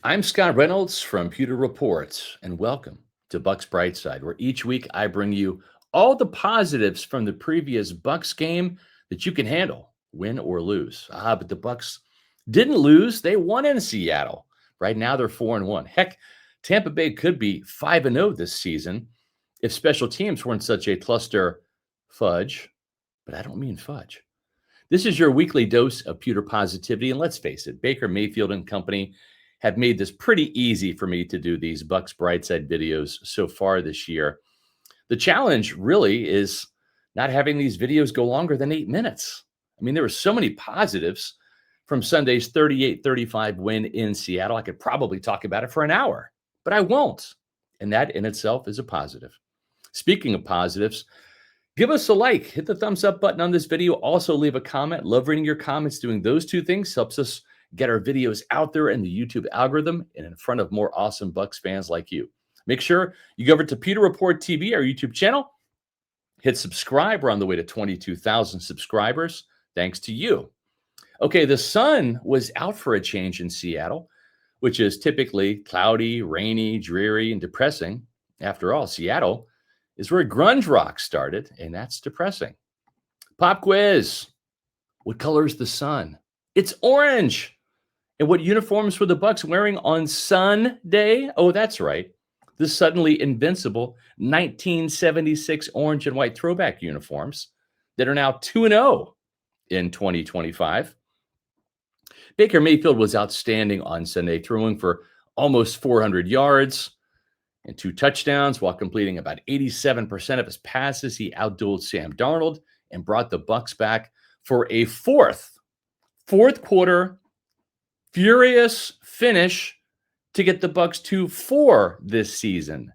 I'm Scott Reynolds from Pewter Reports, and welcome to Bucs Brightside, where each week I bring you all the positives from the previous Bucs game that you can handle, win or lose. But the Bucs didn't lose; they won in Seattle. Right now, they're 4-1. Heck, Tampa Bay could be 5-0 this season if special teams weren't such a cluster fudge. But I don't mean fudge. This is your weekly dose of pewter positivity. And let's face it, Baker Mayfield and company have made this pretty easy for me to do these Bucks Brightside videos so far this year. The challenge really is not having these videos go longer than 8 minutes. I mean, there were so many positives from Sunday's 38-35 win in Seattle. I could probably talk about it for an hour, but I won't. And that in itself is a positive. Speaking of positives, give us a like, hit the thumbs up button on this video. Also, leave a comment. Love reading your comments. Doing those two things helps us get our videos out there in the YouTube algorithm and in front of more awesome Bucs fans like you. Make sure you go over to Pewter Report TV, our YouTube channel. Hit subscribe. We're on the way to 22,000 subscribers. Thanks to you. Okay, the sun was out for a change in Seattle, which is typically cloudy, rainy, dreary, and depressing. After all, Seattle is where grunge rock started, and that's depressing. Pop quiz. What color is the sun? It's orange. And what uniforms were the Bucs wearing on Sunday? Oh, that's right. The suddenly invincible 1976 orange and white throwback uniforms that are now 2-0 in 2025. Baker Mayfield was outstanding on Sunday, throwing for almost 400 yards and 2 touchdowns while completing about 87% of his passes. He outdueled Sam Darnold and brought the Bucs back for a fourth quarter furious finish to get the Bucs to 4 this season.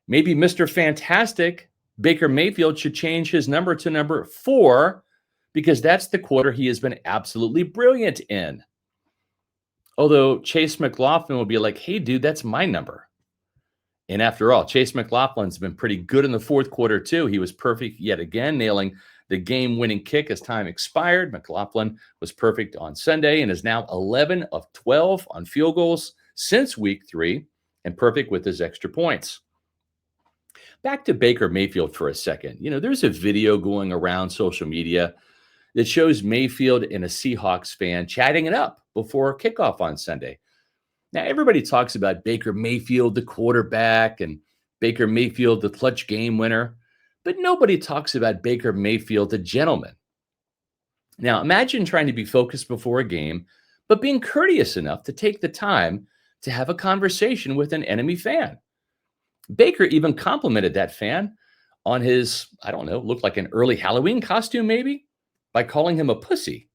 Maybe Mr. Fantastic Baker Mayfield should change his number to number 4 because that's the quarter he has been absolutely brilliant in. Although Chase McLaughlin will be like, hey, dude, that's my number. And after all, Chase McLaughlin's been pretty good in the fourth quarter, too. He was perfect yet again, nailing the game-winning kick as time expired. McLaughlin was perfect on Sunday and is now 11 of 12 on field goals since week 3 and perfect with his extra points. Back to Baker Mayfield for a second. You know, there's a video going around social media that shows Mayfield and a Seahawks fan chatting it up before kickoff on Sunday. Now, everybody talks about Baker Mayfield, the quarterback, and Baker Mayfield, the clutch game winner, but nobody talks about Baker Mayfield, the gentleman. Now, imagine trying to be focused before a game, but being courteous enough to take the time to have a conversation with an enemy fan. Baker even complimented that fan on his, I don't know, looked like an early Halloween costume maybe, by calling him a pussy.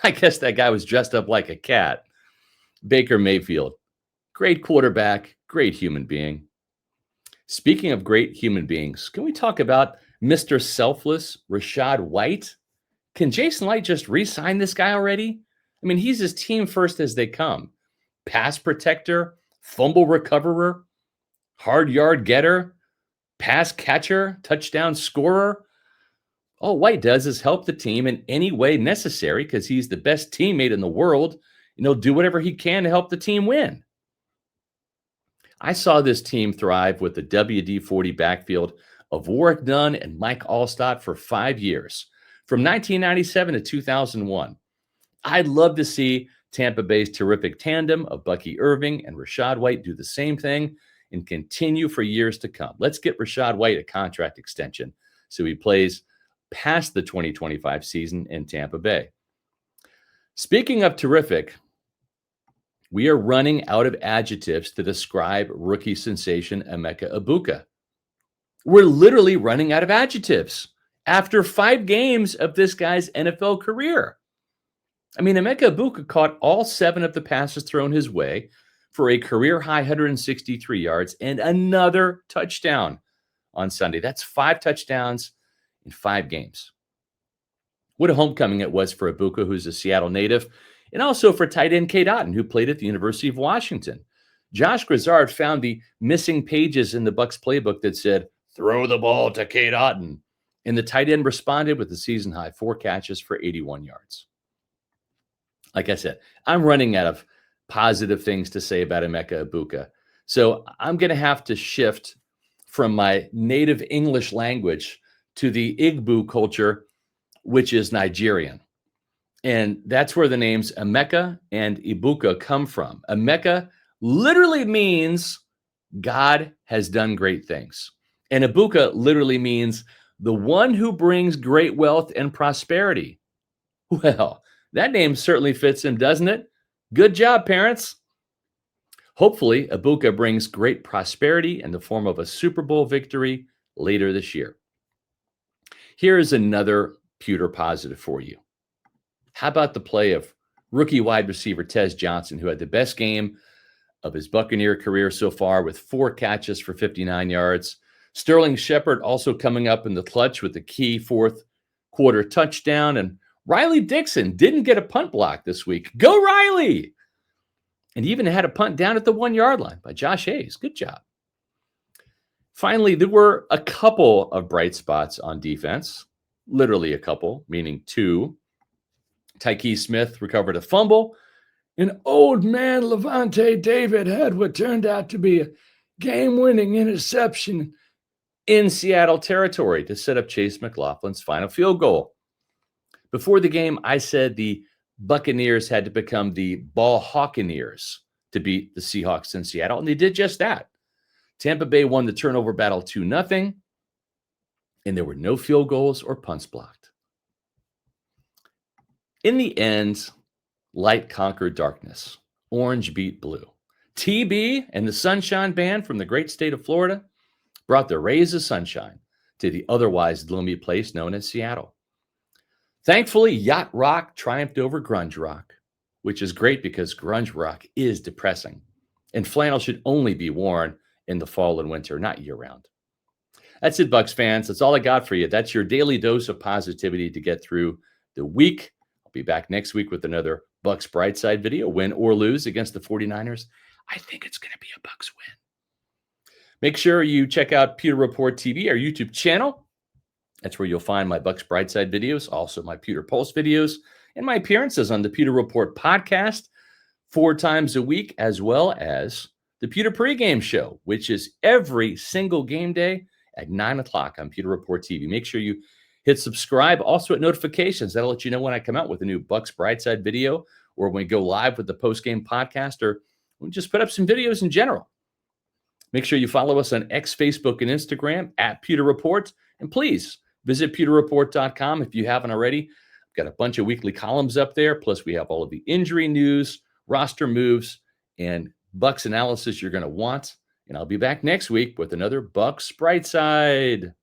I guess that guy was dressed up like a cat. Baker Mayfield, great quarterback, great human being. Speaking of great human beings, can we talk about Mr. Selfless Rashad White? Can Jason Light just re-sign this guy already? I mean, he's as team first as they come. Pass protector, fumble recoverer, hard yard getter, pass catcher, touchdown scorer. All White does is help the team in any way necessary because he's the best teammate in the world. And he'll do whatever he can to help the team win. I saw this team thrive with the WD-40 backfield of Warwick Dunn and Mike Allstott for 5 years, from 1997 to 2001. I'd love to see Tampa Bay's terrific tandem of Bucky Irving and Rashad White do the same thing and continue for years to come. Let's get Rashad White a contract extension so he plays past the 2025 season in Tampa Bay. Speaking of terrific, we are running out of adjectives to describe rookie sensation Emeka Egbuka. We're literally running out of adjectives after 5 games of this guy's NFL career. I mean, Emeka Egbuka caught all 7 of the passes thrown his way for a career-high 163 yards and another touchdown on Sunday. That's 5 touchdowns in 5 games. What a homecoming it was for Egbuka, who's a Seattle native, and also for tight end Cade Otton, who played at the University of Washington. Josh Grizzard found the missing pages in the Bucs playbook that said, throw the ball to Cade Otton. And the tight end responded with a season-high 4 catches for 81 yards. Like I said, I'm running out of positive things to say about Emeka Egbuka. So I'm going to have to shift from my native English language to the Igbo culture, which is Nigerian. And that's where the names Emeka and Egbuka come from. Emeka literally means God has done great things. And Egbuka literally means the one who brings great wealth and prosperity. Well, that name certainly fits him, doesn't it? Good job, parents. Hopefully, Egbuka brings great prosperity in the form of a Super Bowl victory later this year. Here is another Pewter positive for you. How about the play of rookie wide receiver Tez Johnson, who had the best game of his Buccaneer career so far with 4 catches for 59 yards. Sterling Shepard also coming up in the clutch with the key fourth quarter touchdown. And Riley Dixon didn't get a punt block this week. Go Riley! And he even had a punt down at the 1-yard line by Josh Hayes. Good job. Finally, there were a couple of bright spots on defense. Literally a couple, meaning 2. Tyke Smith recovered a fumble. And old man Levante David had what turned out to be a game-winning interception in Seattle territory to set up Chase McLaughlin's final field goal. Before the game, I said the Buccaneers had to become the Ball Hawkeneers to beat the Seahawks in Seattle, and they did just that. Tampa Bay won the turnover battle 2-0, and there were no field goals or punts blocked. In the end, light conquered darkness. Orange beat blue. TB and the Sunshine Band from the great state of Florida brought the rays of sunshine to the otherwise gloomy place known as Seattle. Thankfully, yacht rock triumphed over grunge rock, which is great because grunge rock is depressing, and flannel should only be worn in the fall and winter, not year-round. That's it, Bucs fans. That's all I got for you. That's your daily dose of positivity to get through the week. I'll be back next week with another Bucs Brightside video, win or lose against the 49ers. I think it's going to be a Bucs win. Make sure you check out Pewter Report TV, our YouTube channel. That's where you'll find my Bucs Brightside videos, also my Pewter Pulse videos, and my appearances on the Pewter Report podcast 4 times a week, as well as the Pewter pregame show, which is every single game day at 9 o'clock on Pewter Report TV. Make sure you hit subscribe, also at notifications. That'll let you know when I come out with a new Bucs Brightside video, or when we go live with the post-game podcast, or we just put up some videos in general. Make sure you follow us on X, Facebook, and Instagram at Pewter Report. And please visit pewterreport.com if you haven't already. I've got a bunch of weekly columns up there. Plus, we have all of the injury news, roster moves, and Bucs analysis you're going to want. And I'll be back next week with another Bucs Brightside.